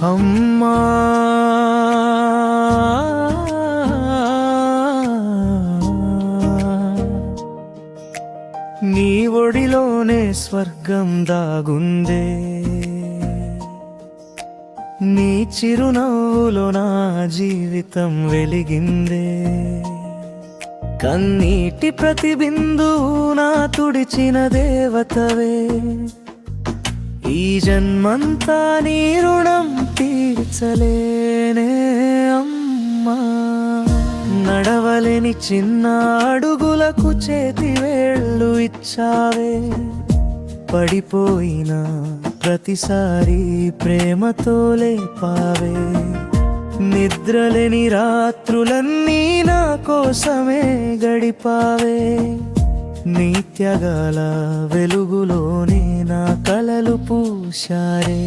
అమ్మా నీ ఒడిలోనే స్వర్గం దాగుందే, నీ చిరునవ్వులో నా జీవితం వెలిగిందే. కన్నీటి ప్రతిబిందువు నా తుడిచిన దేవతవే, ఈ జన్మంతా నీ రుణం తీర్చలేనే అమ్మా. నడవలేని చిన్న అడుగులకు చేతి వేళ్ళు ఇచ్చావే, పడిపోయిన ప్రతిసారి ప్రేమతో లేపావే. నిద్రలేని రాత్రులన్నీ నా కోసమే గడిపావే, నీ త్యాగాల వెలుగులోనే నా కలలు పూశారే.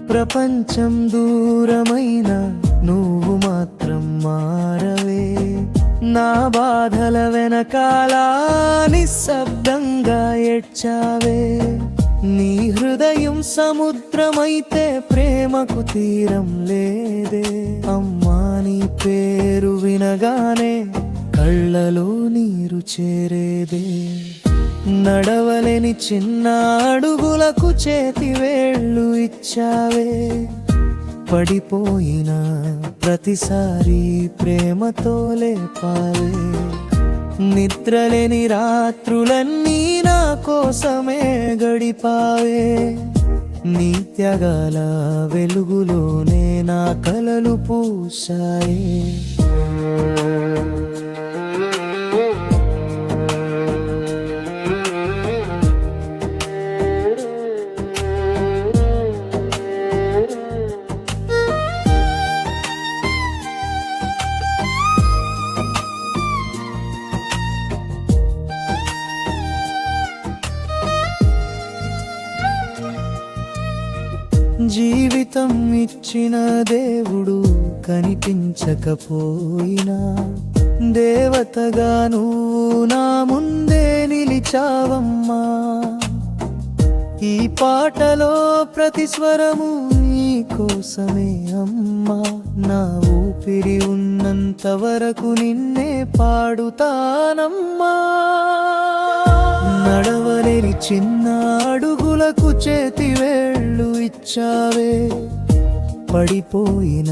ప్రపంచం దూరమైన నువ్వు మాత్రం మారవే, నా బాధల వెనకాల నిశ్శబ్దంగా ఏడ్చావే. నీ హృదయం సముద్రమైతే ప్రేమకు తీరం లేదే అమ్మా. నీ పేరు వినగానే కళ్ళలో నీరు చేరేదే, నడవలేని చిన్న అడుగులకు చేతి వేళ్ళు ఇచ్చావే. పడిపోయిన ప్రతిసారి ప్రేమతో లేపావే, నిద్రలేని రాత్రులన్నీ నా కోసమే గడిపావే. నీ త్యాగాల వెలుగులోనే నా కలలు పూశాయే. జీవితం ఇచ్చిన దేవుడు కనిపించకపోయినా, దేవతగా నువ్వు నా ముందే నిలిచావమ్మా. ఈ పాటలో ప్రతి స్వరము నీ కోసమే అమ్మా. నా ఊపిరి ఉన్నంత వరకు నిన్నే పాడుతానమ్మా. నడవలేని చిన్న అడుగులకు చేతి వేళ్ళు ఇచ్చావే, పడిపోయిన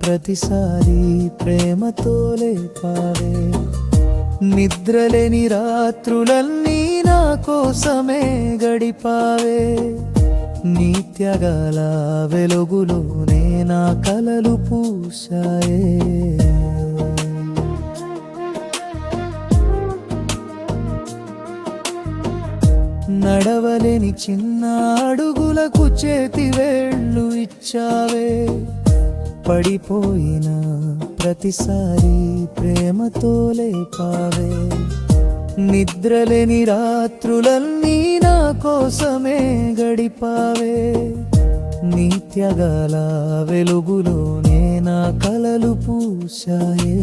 ప్రతిసారి ప్రేమతో లేపావే. నిద్రలేని రాత్రులన్నీ నా కోసమే గడిపావే, నీ త్యాగాల వెలుగులోనే నా కలలు పూశాయే. నడవలేని చిన్న అడుగులకు చేతి వేళ్ళు ఇచ్చావే, పడిపోయిన ప్రతిసారి ప్రేమతో లేపావే. నిద్రలేని రాత్రులన్నీ నా కోసమే గడిపావే, నీ త్యాగాల వెలుగులోనే నా కలలు పూశాయే.